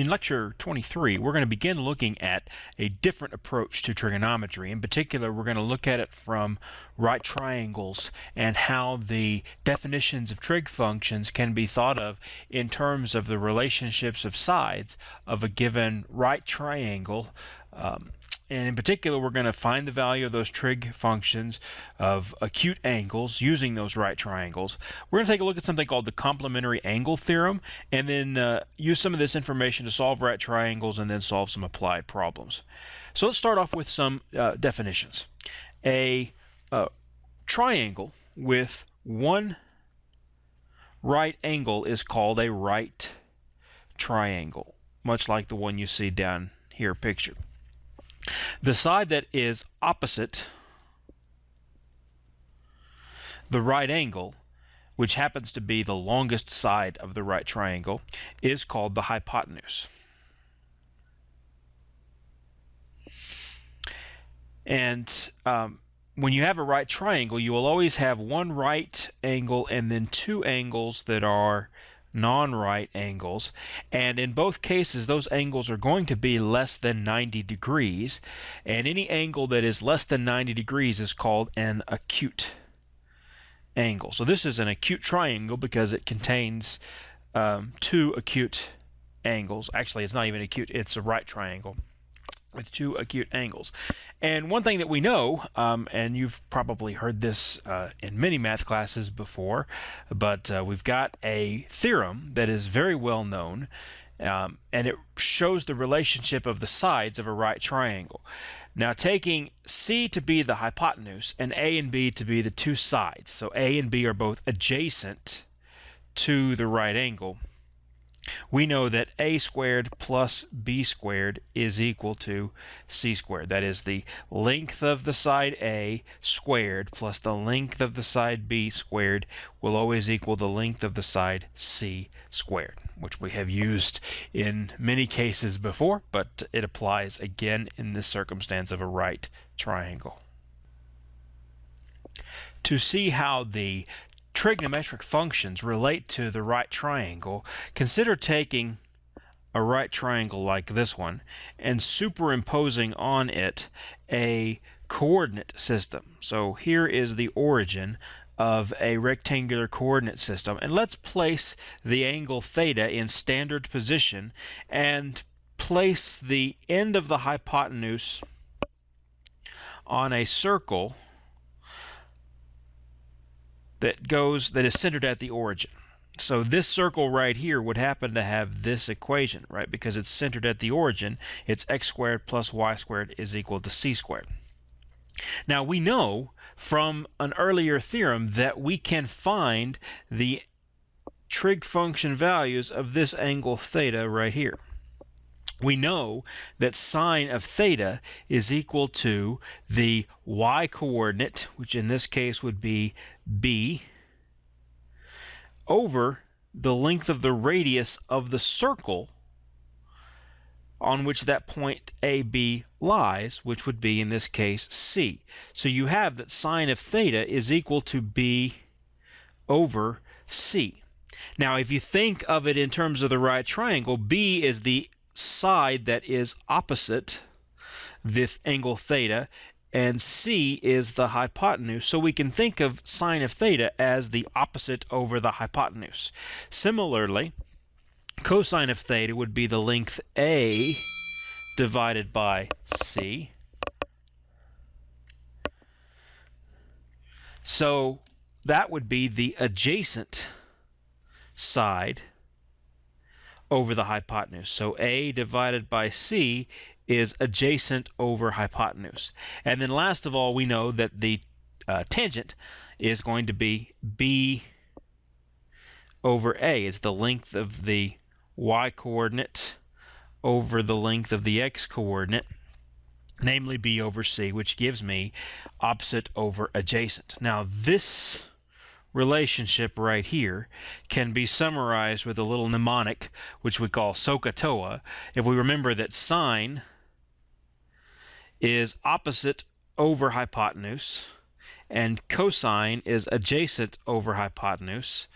In lecture 23, we're going to begin looking at a different approach to trigonometry. In particular, we're going to look at it from right triangles and how the definitions of trig functions can be thought of in terms of the relationships of sides of a given right triangle. And in particular, we're going to find the value of those trig functions of acute angles using those right triangles. We're going to take a look at something called the complementary angle theorem, and then use some of this information to solve right triangles and then solve some applied problems. So let's start off with some definitions. A triangle with one right angle is called a right triangle, much like the one you see down here pictured. The side that is opposite the right angle, which happens to be the longest side of the right triangle, is called the hypotenuse. And when you have a right triangle, you will always have one right angle and then two angles that are non-right angles, and in both cases those angles are going to be less than 90 degrees, and any angle that is less than 90 degrees is called an acute angle. So this is an acute triangle because it contains two acute angles. Actually, it's not even acute, it's a right triangle with two acute angles. And one thing that we know, and you've probably heard this in many math classes before, but we've got a theorem that is very well known, and it shows the relationship of the sides of a right triangle. Now, taking C to be the hypotenuse and A and B to be the two sides, so A and B are both adjacent to the right angle, we know that a squared plus b squared is equal to c squared. That is, the length of the side A squared plus the length of the side B squared will always equal the length of the side C squared, which we have used in many cases before, but it applies again in this circumstance of a right triangle. To see how the trigonometric functions relate to the right triangle, consider taking a right triangle like this one and superimposing on it a coordinate system. So here is the origin of a rectangular coordinate system, and let's place the angle theta in standard position and place the end of the hypotenuse on a circle that is centered at the origin. So this circle right here would happen to have this equation, right? Because it's centered at the origin, it's x squared plus y squared is equal to c squared. Now we know from an earlier theorem that we can find the trig function values of this angle theta right here. We know that sine of theta is equal to the y coordinate, which in this case would be b, over the length of the radius of the circle on which that point AB lies, which would be in this case c. So you have that sine of theta is equal to b over c. Now if you think of it in terms of the right triangle, b is the side that is opposite this angle theta, and c is the hypotenuse, so we can think of sine of theta as the opposite over the hypotenuse. Similarly, cosine of theta would be the length A divided by c. So that would be the adjacent side over the hypotenuse. So A divided by C is adjacent over hypotenuse. And then last of all, we know that the tangent is going to be B over A. It's the length of the y coordinate over the length of the x coordinate, namely B over C, which gives me opposite over adjacent. Now this relationship right here can be summarized with a little mnemonic which we call SOHCAHTOA. If we remember that sine is opposite over hypotenuse and cosine is adjacent over hypotenuse,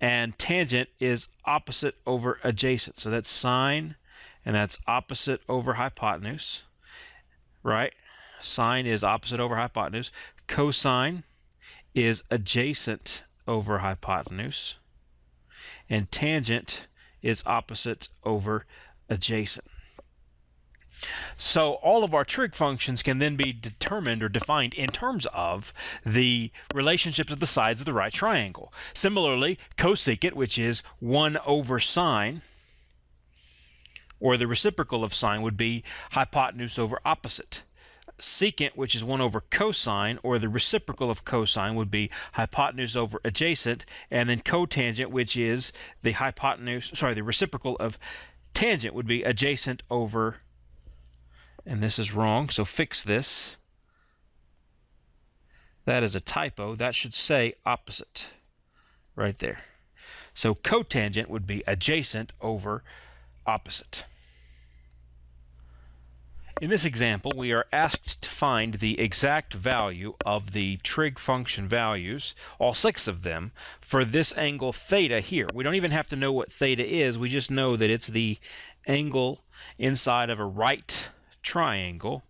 and tangent is opposite over adjacent. So that's sine and that's opposite over hypotenuse, right? Sine is opposite over hypotenuse. Cosine is adjacent over hypotenuse. And tangent is opposite over adjacent. So all of our trig functions can then be determined or defined in terms of the relationships of the sides of the right triangle. Similarly, cosecant, which is 1 over sine, or the reciprocal of sine, would be hypotenuse over opposite. Secant, which is 1 over cosine, or the reciprocal of cosine, would be hypotenuse over adjacent, and then cotangent, which is the the reciprocal of tangent, would be adjacent over, and this is wrong, so fix this. That is a typo. That should say opposite right there. So cotangent would be adjacent over opposite. In this example, we are asked to find the exact value of the trig function values, all 6 of them, for this angle theta here. We don't even have to know what theta is. We just know that it's the angle inside of a right triangle.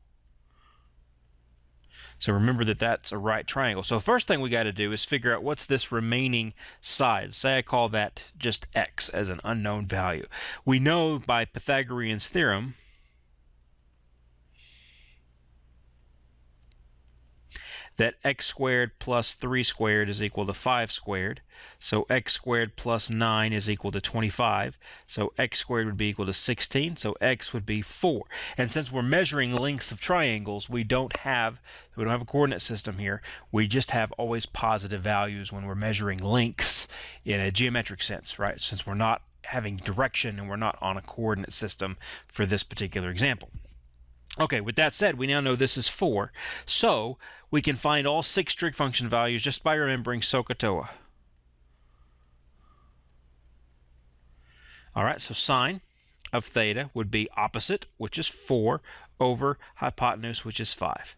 So remember that that's a right triangle. So the first thing we got to do is figure out what's this remaining side. Say I call that just x as an unknown value. We know by Pythagorean's theorem that x squared plus 3 squared is equal to 5 squared. So x squared plus 9 is equal to 25. So x squared would be equal to 16. So x would be 4. And since we're measuring lengths of triangles, we don't have a coordinate system here. We just have always positive values when we're measuring lengths in a geometric sense, right? Since we're not having direction and we're not on a coordinate system for this particular example. Okay, with that said, we now know this is 4, so we can find all 6 trig function values just by remembering SOHCAHTOA. All right, so sine of theta would be opposite, which is 4, over hypotenuse, which is 5.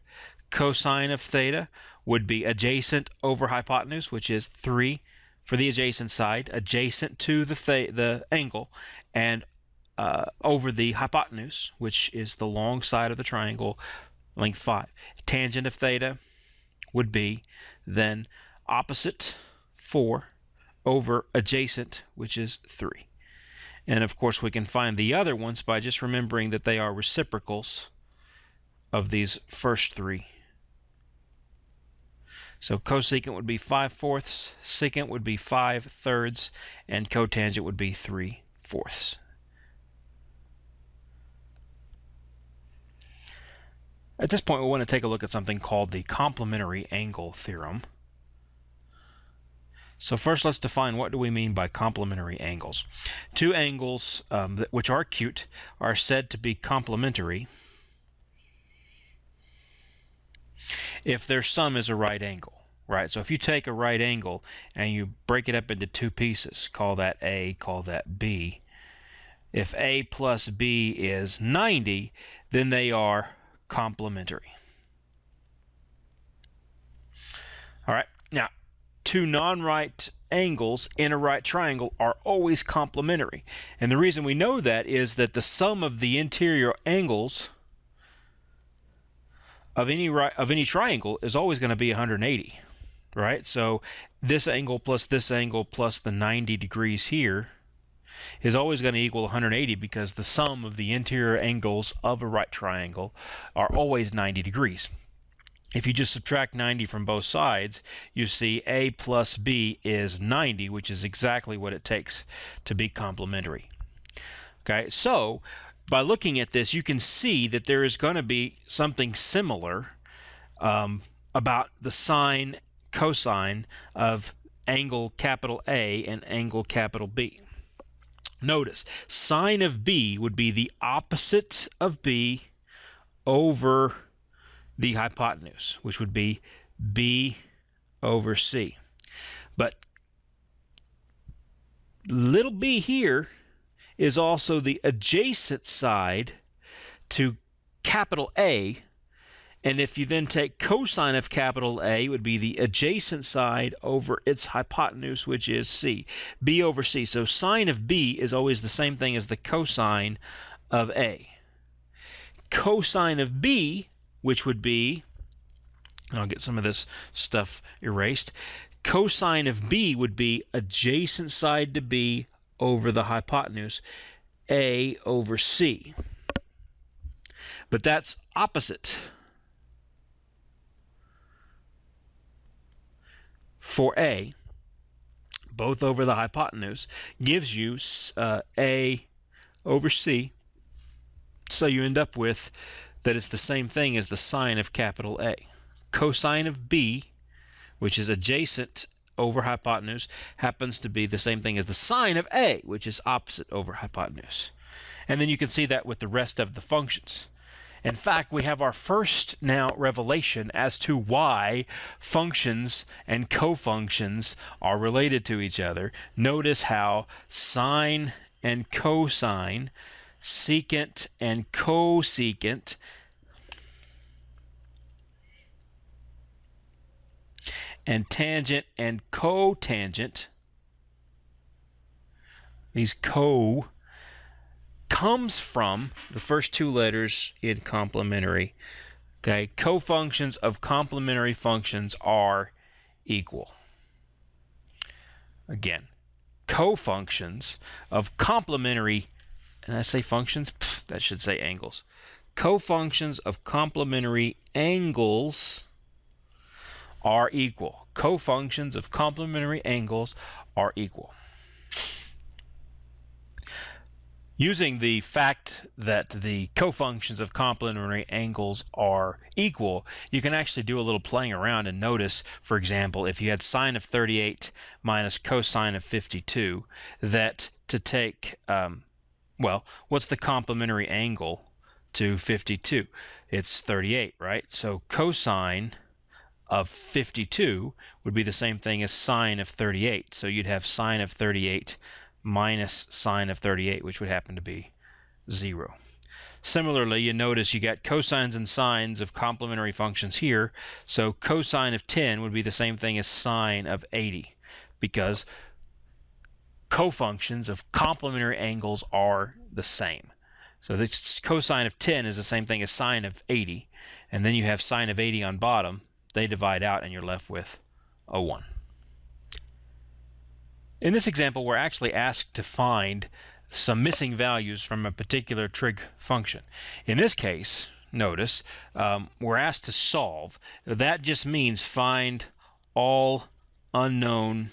Cosine of theta would be adjacent over hypotenuse, which is 3 for the adjacent side, adjacent to the angle, and over the hypotenuse, which is the long side of the triangle, length 5. Tangent of theta would be then opposite 4 over adjacent, which is 3. And of course we can find the other ones by just remembering that they are reciprocals of these first 3. So cosecant would be 5/4, secant would be 5/3, and cotangent would be 3/4. At this point, we want to take a look at something called the complementary angle theorem. So first, let's define what do we mean by complementary angles. 2 angles which are acute are said to be complementary if their sum is a right angle, right? So if you take a right angle and you break it up into 2 pieces, call that A, call that B. If A plus B is 90, then they are complementary. All right, now 2 non-right angles in a right triangle are always complementary, and the reason we know that is that the sum of the interior angles of any triangle is always going to be 180, right? So this angle plus the 90 degrees here is always going to equal 180 because the sum of the interior angles of a right triangle are always 90 degrees. If you just subtract 90 from both sides, you see A plus B is 90, which is exactly what it takes to be complementary. Okay, so by looking at this, you can see that there is going to be something similar about the sine, cosine of angle capital A and angle capital B. Notice, sine of B would be the opposite of B over the hypotenuse, which would be B over C. But little b here is also the adjacent side to capital A. And if you then take cosine of capital A, it would be the adjacent side over its hypotenuse, which is C. B over C. So sine of B is always the same thing as the cosine of A. Cosine of B, which would be, I'll get some of this stuff erased, cosine of B would be adjacent side to B over the hypotenuse, A over C. But that's opposite for A, both over the hypotenuse, gives you A over C. So you end up with that it's the same thing as the sine of capital A. Cosine of B, which is adjacent over hypotenuse, happens to be the same thing as the sine of A, which is opposite over hypotenuse. And then you can see that with the rest of the functions. In fact, we have our first now revelation as to why functions and cofunctions are related to each other. Notice how sine and cosine, secant and cosecant, and tangent and cotangent, these comes from the first two letters in complementary. Okay, cofunctions of complementary functions are equal. Again, cofunctions of complementary, and I say functions, that should say angles. Cofunctions of complementary angles are equal. Cofunctions of complementary angles are equal. Using the fact that the cofunctions of complementary angles are equal, you can actually do a little playing around and notice, for example, if you had sine of 38 minus cosine of 52, that to take, well, what's the complementary angle to 52? It's 38, right? So cosine of 52 would be the same thing as sine of 38. So you'd have sine of 38 minus sine of 38, which would happen to be 0. Similarly, you notice you got cosines and sines of complementary functions here. So cosine of 10 would be the same thing as sine of 80, because cofunctions of complementary angles are the same. So this cosine of 10 is the same thing as sine of 80, and then you have sine of 80 on bottom. They divide out and you're left with a 1. In this example, we're actually asked to find some missing values from a particular trig function. In this case, notice, we're asked to solve. That just means find all unknown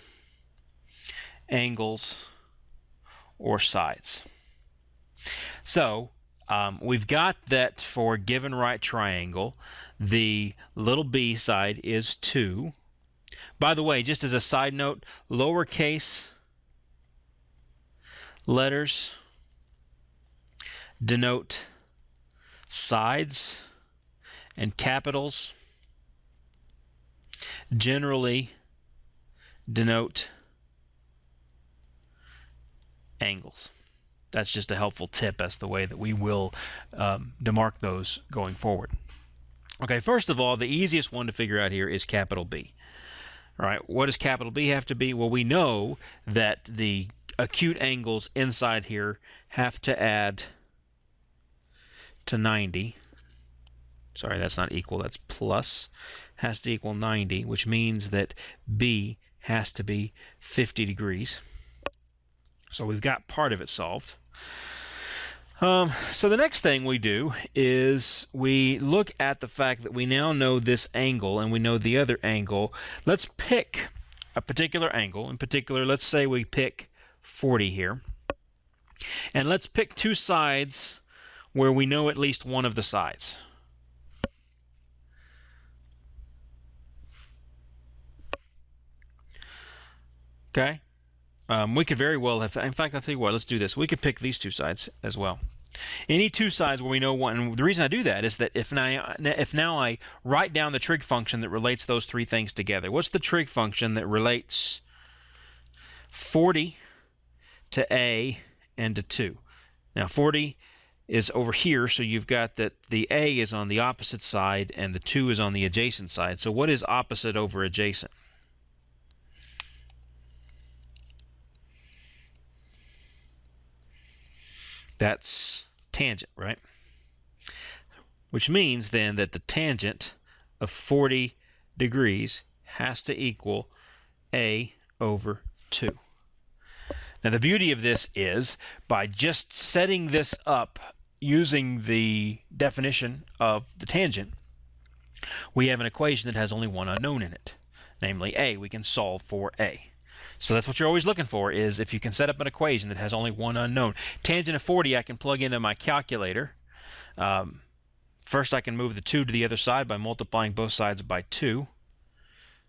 angles or sides. So we've got that for a given right triangle, the little b side is 2. By the way, just as a side note, lowercase letters denote sides, and capitals generally denote angles. That's just a helpful tip as the way that we will demark those going forward. Okay, first of all, the easiest one to figure out here is capital B. All right, what does capital B have to be? Well, we know that the acute angles inside here have to add to 90. Sorry, that's not equal, that's plus. Has to equal 90, which means that B has to be 50 degrees. So we've got part of it solved. So the next thing we do is we look at the fact that we now know this angle and we know the other angle. Let's pick a particular angle. In particular, let's say we pick 40 here. And let's pick two sides where we know at least one of the sides. Okay? We could very well have, in fact, I'll tell you what, let's do this. We could pick these two sides as well. Any two sides where we know one, and the reason I do that is that if now I write down the trig function that relates those three things together. What's the trig function that relates 40 to A and to 2? Now 40 is over here, so you've got that the A is on the opposite side and the 2 is on the adjacent side. So what is opposite over adjacent? That's tangent, right? Which means then that the tangent of 40 degrees has to equal a over 2. Now the beauty of this is, by just setting this up using the definition of the tangent, we have an equation that has only one unknown in it, namely a. We can solve for a. So that's what you're always looking for, is if you can set up an equation that has only one unknown. Tangent of 40 I can plug into my calculator. First I can move the 2 to the other side by multiplying both sides by 2.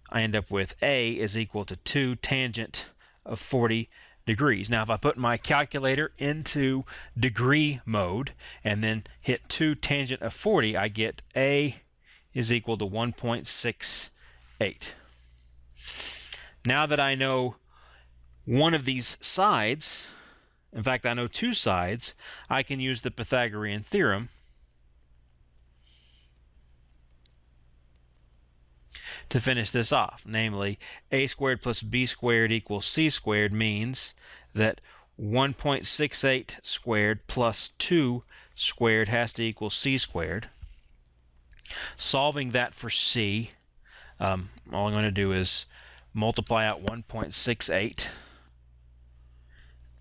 I end up with a is equal to 2 tangent of 40 degrees. Now if I put my calculator into degree mode and then hit 2 tangent of 40, I get a is equal to 1.68. Now that I know one of these sides, in fact I know two sides, I can use the Pythagorean theorem to finish this off. Namely, a squared plus b squared equals c squared means that 1.68 squared plus 2 squared has to equal c squared. Solving that for c, all I'm going to do is multiply out 1.68.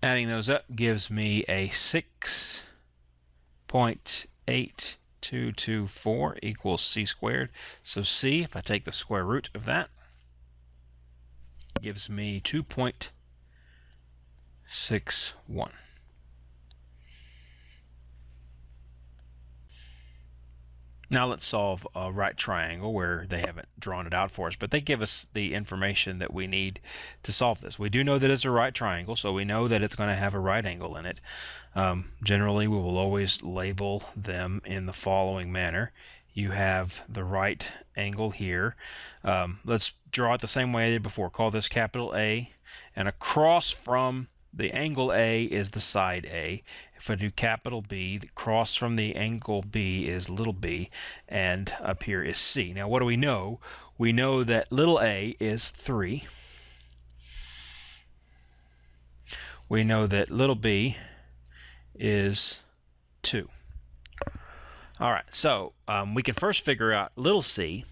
Adding those up gives me a 6.8224 equals c squared. So c, if I take the square root of that, gives me 2.61. Now let's solve a right triangle where they haven't drawn it out for us, but they give us the information that we need to solve this. We do know that it's a right triangle, so we know that it's going to have a right angle in it. Generally, we will always label them in the following manner. You have the right angle here. Let's draw it the same way I did before. Call this capital A, and across from the angle A is the side A. If I do capital B, the cross from the angle B is little b, and up here is C. Now what do we know? We know that little a is 3. We know that little b is 2. All right, so we can first figure out little c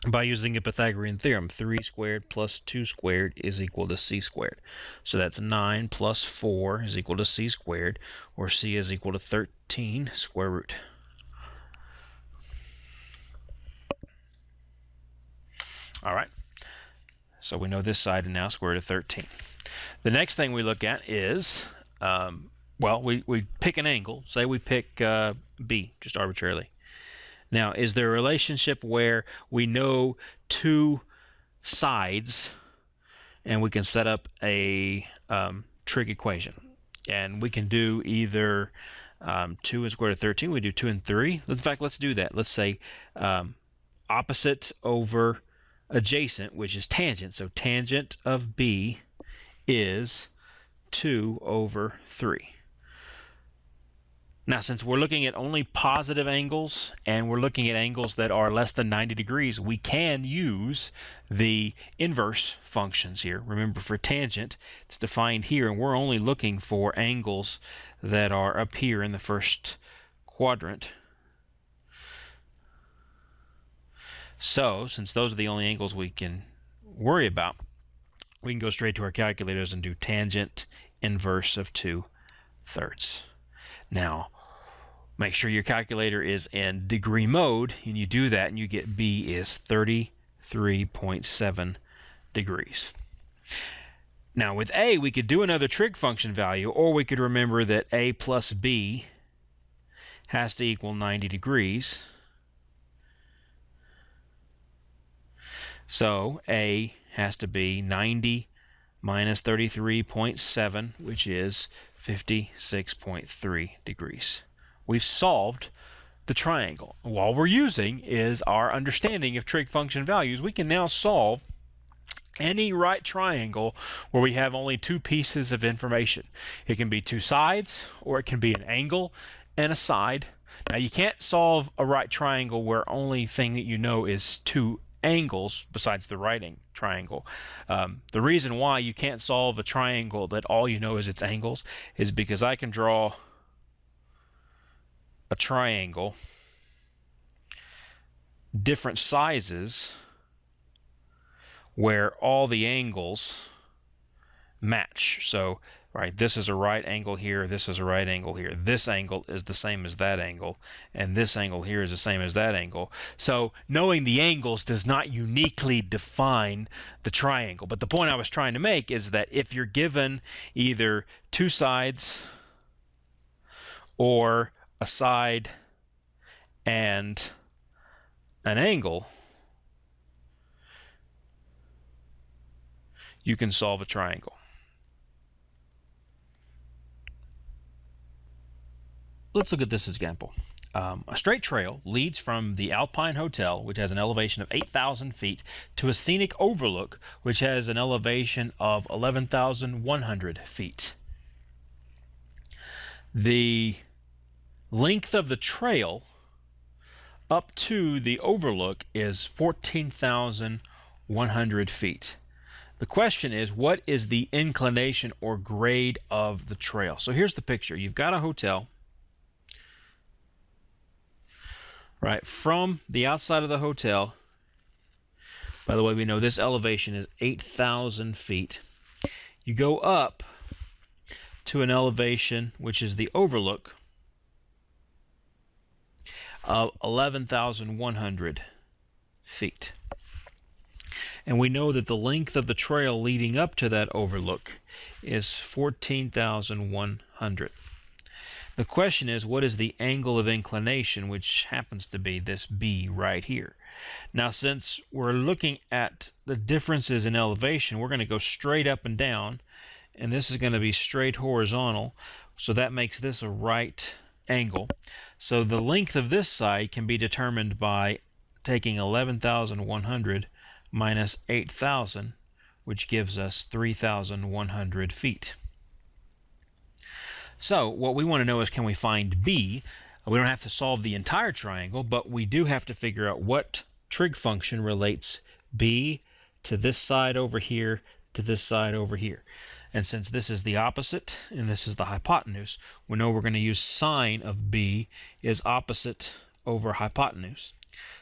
by using a Pythagorean theorem. 3 squared plus 2 squared is equal to c squared. So that's 9 plus 4 is equal to c squared, or c is equal to 13 square root. All right, so we know this side, and now square root of 13. The next thing we look at is, well, we pick an angle. Say we pick B, just arbitrarily. Now, is there a relationship where we know two sides and we can set up a trig equation? And we can do either 2 and square root of 13. We do 2 and 3. In fact, let's do that. Let's say opposite over adjacent, which is tangent. So tangent of B is 2 over 3. Now, since we're looking at only positive angles and we're looking at angles that are less than 90 degrees, we can use the inverse functions here. Remember, for tangent, it's defined here, and we're only looking for angles that are up here in the first quadrant. So, since those are the only angles we can worry about, we can go straight to our calculators and do tangent inverse of 2/3. Now, make sure your calculator is in degree mode, and you do that and you get B is 33.7 degrees. Now with A, we could do another trig function value, or we could remember that A plus B has to equal 90 degrees. So A has to be 90 minus 33.7, which is 56.3 degrees. We've solved the triangle. All we're using is our understanding of trig function values. We can now solve any right triangle where we have only two pieces of information. It can be two sides, or it can be an angle and a side. Now, you can't solve a right triangle where only thing that you know is two angles besides the right triangle. The reason why you can't solve a triangle that all you know is its angles is because I can draw a triangle, different sizes where all the angles match. So, right, this is a right angle here, this is a right angle here. This angle is the same as that angle, and this angle here is the same as that angle. So, knowing the angles does not uniquely define the triangle. But the point I was trying to make is that if you're given either two sides or a side and an angle, you can solve a triangle. Let's look at this example. A straight trail leads from the Alpine Hotel, which has an elevation of 8,000 feet, to a scenic overlook, which has an elevation of 11,100 feet. The length of the trail up to the overlook is 14,100 feet. The question is, what is the inclination or grade of the trail? So here's the picture. You've got a hotel. Right, from the outside of the hotel, by the way, we know this elevation is 8,000 feet. You go up to an elevation, which is the overlook, of 11,100 feet. And we know that the length of the trail leading up to that overlook is 14,100. The question is, what is the angle of inclination, which happens to be this B right here? Now, since we're looking at the differences in elevation, we're going to go straight up and down, and this is going to be straight horizontal, so that makes this a right angle. So the length of this side can be determined by taking 11,100 minus 8,000, which gives us 3,100 feet. So what we want to know is, can we find B? We don't have to solve the entire triangle, but we do have to figure out what trig function relates B to this side over here to this side over here. And since this is the opposite and this is the hypotenuse, we know we're going to use sine of B is opposite over hypotenuse.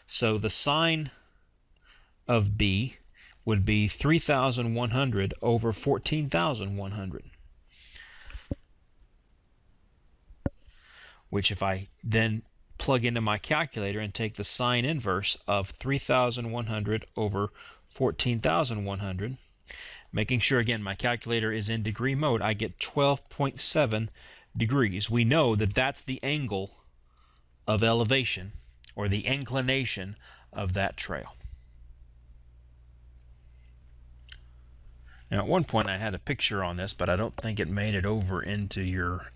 So the sine of B would be 3,100 over 14,100. Which, if I then plug into my calculator and take the sine inverse of 3,100 over 14,100, making sure, again, my calculator is in degree mode, I get 12.7 degrees. We know that that's the angle of elevation, or the inclination of that trail. Now, at one point I had a picture on this, but I don't think it made it over into your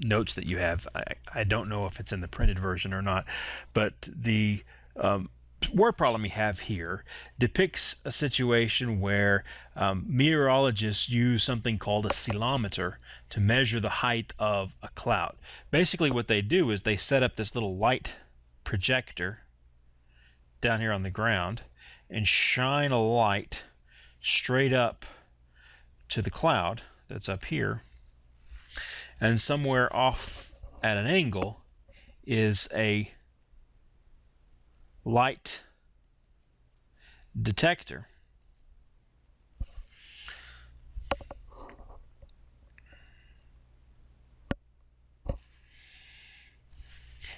notes that you have. I don't know if it's in the printed version or not, but the word problem we have here depicts a situation where meteorologists use something called a ceilometer to measure the height of a cloud. Basically what they do is they set up this little light projector down here on the ground and shine a light straight up to the cloud that's up here, and somewhere off at an angle is a light detector.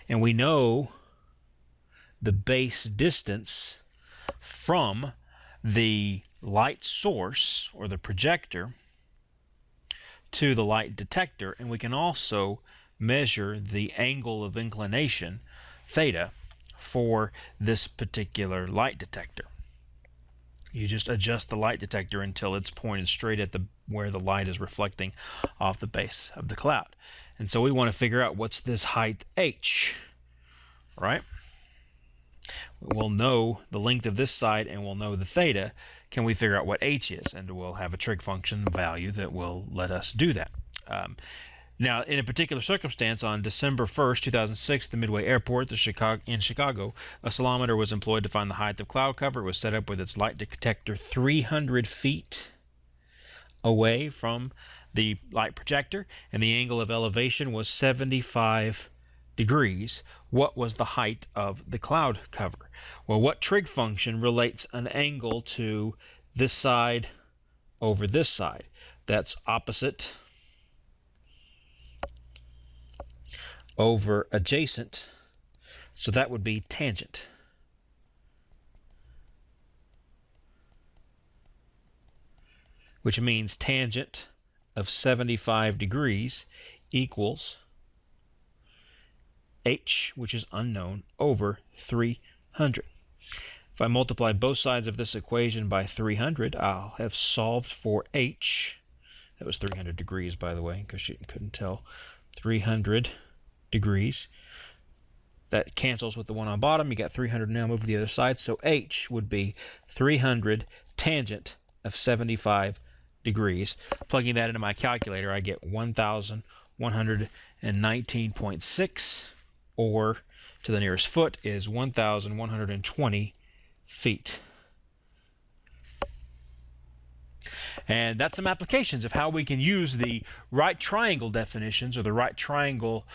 And we know the base distance from the light source, or the projector, to the light detector, and we can also measure the angle of inclination, theta, for this particular light detector. You just adjust the light detector until it's pointed straight at where the light is reflecting off the base of the cloud. And so we want to figure out, what's this height h, right? We'll know the length of this side and we'll know the theta. Can we figure out what h is? And we'll have a trig function value that will let us do that. Now, in a particular circumstance, on December 1st, 2006, at the Midway Airport in Chicago, a ceilometer was employed to find the height of cloud cover. It was set up with its light detector 300 feet away from the light projector, and the angle of elevation was 75 degrees, what was the height of the cloud cover? Well, what trig function relates an angle to this side over this side? That's opposite over adjacent, so that would be tangent. Which means tangent of 75 degrees equals h, which is unknown, over 300. If I multiply both sides of this equation by 300, I'll have solved for h. That was 300 degrees, by the way, because you couldn't tell. 300 degrees. That cancels with the one on bottom. You got 300 now, move to the other side. So h would be 300 tangent of 75 degrees. Plugging that into my calculator, I get 1,119.6, or to the nearest foot is 1,120 feet. And that's some applications of how we can use the right triangle definitions, or the right triangle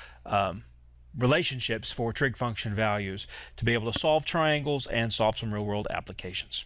relationships for trig function values, to be able to solve triangles and solve some real-world applications.